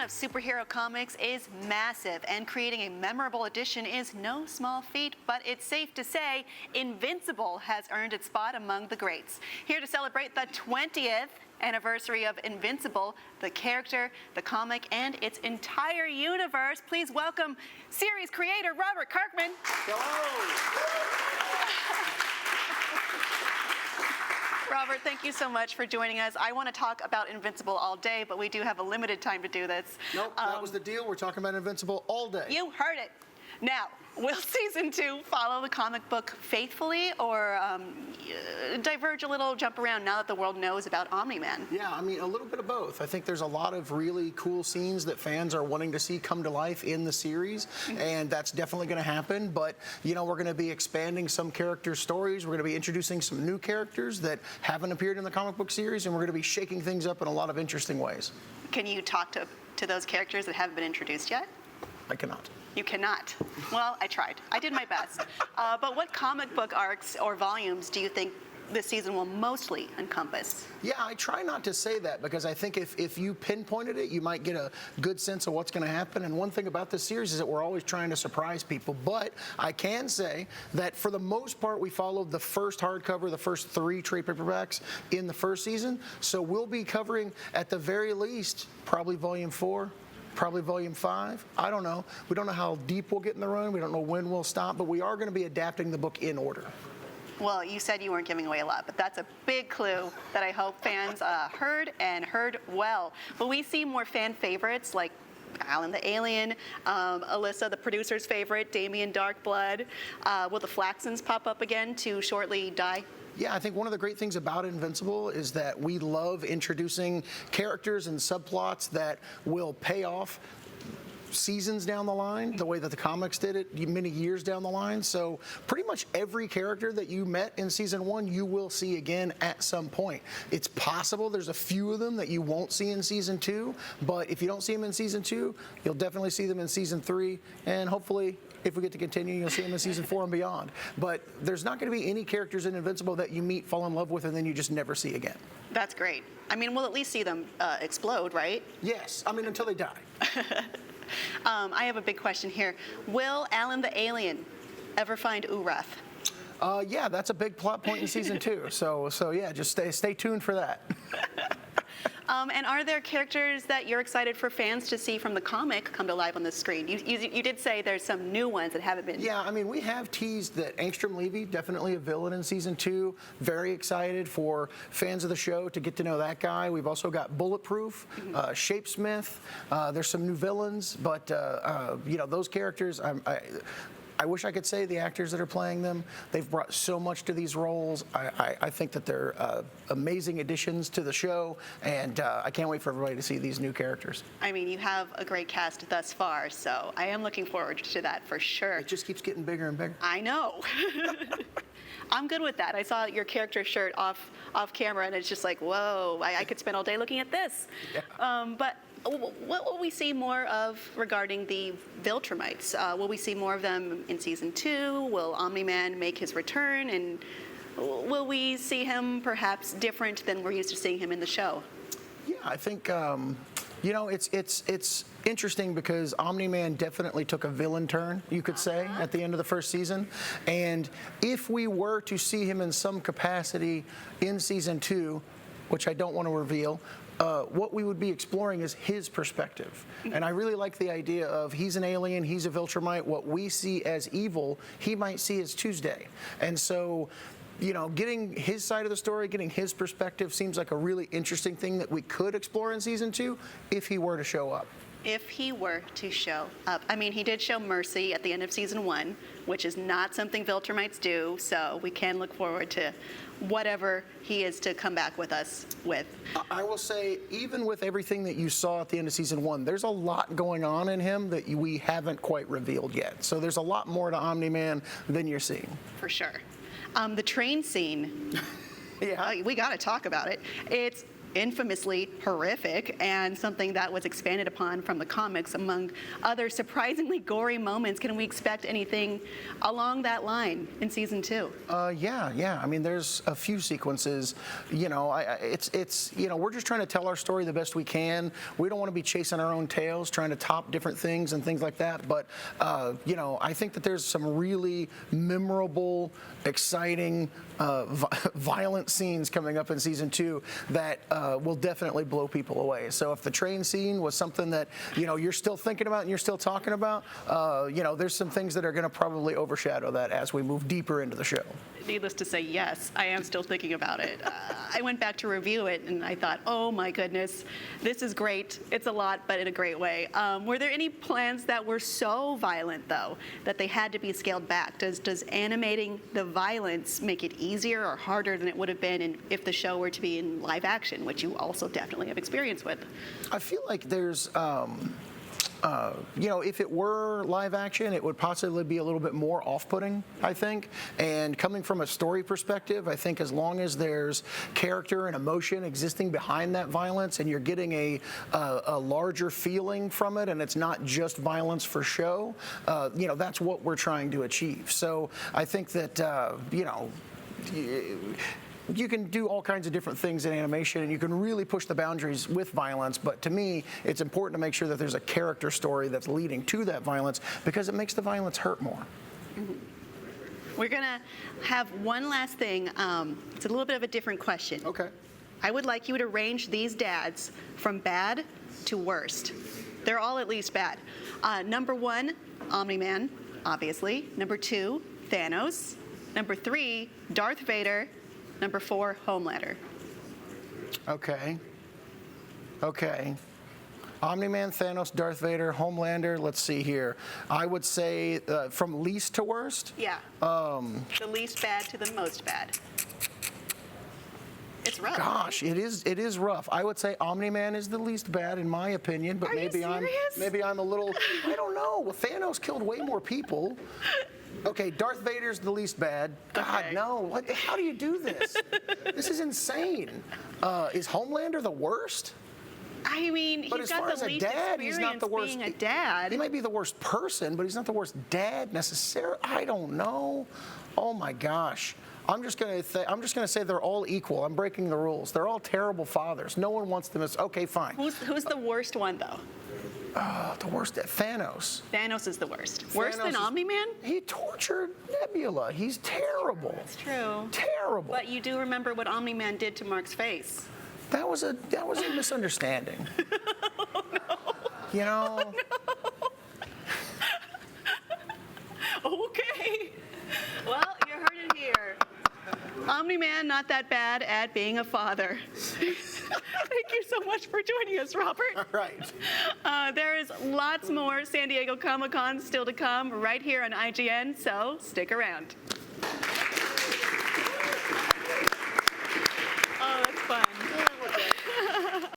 of superhero comics is massive, and creating a memorable edition is no small feat, but it's safe to say Invincible has earned its spot among the greats. Here to celebrate the 20th anniversary of Invincible, the character, the comic, and its entire universe, please welcome series creator Robert Kirkman. Hello. Robert, thank you so much for joining us. I want to talk about Invincible all day, but we do have a limited time to do this. Nope, that was the deal. We're talking about Invincible all day. You heard it. Now, will season 2 follow the comic book faithfully, or diverge a little, jump around now that the world knows about Omni-Man? Yeah, I mean, a little bit of both. I think there's a lot of really cool scenes that fans are wanting to see come to life in the series, and that's definitely going to happen. But, you know, we're going to be expanding some character stories. We're going to be introducing some new characters that haven't appeared in the comic book series, and we're going to be shaking things up in a lot of interesting ways. Can you talk to those characters that haven't been introduced yet? I cannot. You cannot. Well, I tried. I did my best. But what comic book arcs or volumes do you think this season will mostly encompass? Yeah, I try not to say that because I think if you pinpointed it, you might get a good sense of what's going to happen. And one thing about this series is that we're always trying to surprise people. But I can say that for the most part, we followed the first hardcover, the first 3 trade paperbacks in the first season. So we'll be covering, at the very least, probably Volume 4. Probably Volume 5. I don't know. We don't know how deep we'll get in the run. We don't know when we'll stop, but we are going to be adapting the book in order. Well, you said you weren't giving away a lot, but that's a big clue that I hope fans heard and heard well. Will we see more fan favorites like Alan the Alien, Alyssa, the producer's favorite, Damien Darkblood? Will the Flaxons pop up again to shortly die? Yeah, I think one of the great things about Invincible is that we love introducing characters and subplots that will pay off seasons down the line, the way that the comics did it many years down the line. So pretty much every character that you met in season 1, you will see again at some point. It's possible there's a few of them that you won't see in season 2, but if you don't see them in season 2, you'll definitely see them in season 3, and hopefully, if we get to continue, you'll see them in season 4 and beyond. But there's not going to be any characters in Invincible that you meet, fall in love with, and then you just never see again. That's great. I mean, we'll at least see them explode, right? Yes. I mean, until they die. I have a big question here. Will Alan the Alien ever find Urath? Yeah, that's a big plot point in season 2. So yeah, just stay tuned for that. And are there characters that you're excited for fans to see from the comic come to life on the screen? You did say there's some new ones that haven't been. Yeah, I mean, we have teased that Angstrom Levy, definitely a villain in season 2. Very excited for fans of the show to get to know that guy. We've also got Bulletproof, Shapesmith. There's some new villains, but you know, those characters, I wish I could say the actors that are playing them. They've brought so much to these roles. I think that they're amazing additions to the show, and I can't wait for everybody to see these new characters. I mean, you have a great cast thus far, so I am looking forward to that for sure. It just keeps getting bigger and bigger. I know. I'm good with that. I saw your character shirt off camera, and it's just like, whoa, I could spend all day looking at this. Yeah. But what will we see more of regarding the Viltrumites? Will we see more of them in season 2? Will Omni-Man make his return? And will we see him perhaps different than we're used to seeing him in the show? Yeah, I think, you know, it's interesting because Omni-Man definitely took a villain turn, you could say, at the end of the first season. And if we were to see him in some capacity in season 2, which I don't want to reveal, what we would be exploring is his perspective. And I really like the idea of he's an alien, he's a Viltrumite. What we see as evil, he might see as Tuesday. And so, you know, getting his side of the story, getting his perspective seems like a really interesting thing that we could explore in season 2 if he were to show up. If he were to show up. I mean, he did show mercy at the end of season 1, which is not something Viltrumites do, so we can look forward to whatever he is to come back with us with. I will say, even with everything that you saw at the end of season 1, there's a lot going on in him that we haven't quite revealed yet. So there's a lot more to Omni-Man than you're seeing. For sure. The train scene, yeah, we got to talk about it. It's infamously horrific and something that was expanded upon from the comics, among other surprisingly gory moments. Can we expect anything along that line in season 2? Yeah. I mean, there's a few sequences. You know, it's we're just trying to tell our story the best we can. We don't want to be chasing our own tails, trying to top different things and things like that. But I think that there's some really memorable, exciting, violent scenes coming up in season 2 that will definitely blow people away. So if the train scene was something that you're still thinking about and you're still talking about, there's some things that are going to probably overshadow that as we move deeper into the show. Needless to say, yes, I am still thinking about it. I went back to review it and I thought, oh my goodness, this is great. It's a lot, but in a great way. Were there any plans that were so violent, though, that they had to be scaled back? Does animating the violence make it easier or harder than it would have been if the show were to be in live action, which you also definitely have experience with? I feel like there's, if it were live action, it would possibly be a little bit more off-putting, I think. And coming from a story perspective, I think as long as there's character and emotion existing behind that violence, and you're getting a larger feeling from it, and it's not just violence for show, that's what we're trying to achieve. So I think that, you can do all kinds of different things in animation, and you can really push the boundaries with violence, but to me, it's important to make sure that there's a character story that's leading to that violence, because it makes the violence hurt more. Mm-hmm. We're going to have one last thing. It's a little bit of a different question. Okay. I would like you to range these dads from bad to worst. They're all at least bad. Number 1, Omni-Man, obviously. Number 2, Thanos. Number 3, Darth Vader. Number 4, Homelander. Okay. Omni-Man, Thanos, Darth Vader, Homelander. Let's see here. I would say from least to worst. Yeah. The least bad to the most bad. It's rough. Gosh, it is rough. I would say Omni-Man is the least bad in my opinion, but Are you serious? maybe I'm a little. I don't know. Well, Thanos killed way more people. Okay, Darth Vader's the least bad. God, Okay. no. How do you do this? This is insane. Is Homelander the worst? I mean, But he's as far got as the a least dad, he's not the experience worst. being a dad. He might be the worst person, but he's not the worst dad necessarily. I don't know. Oh my gosh. I'm just gonna say they're all equal. I'm breaking the rules. They're all terrible fathers. No one wants them as. Okay, fine. Who's the worst one, though? The worst. Thanos. Thanos is the worst. Worse Thanos than is- Omni-Man? He tortured Nebula. He's terrible. It's true. Terrible. But you do remember what Omni-Man did to Mark's face. That was a misunderstanding. Oh, no. You know. Okay. Well, you heard it here. Omni-Man, not that bad at being a father. Thank you so much for joining us, Robert. All right. There is lots more San Diego Comic-Con still to come right here on IGN, so stick around.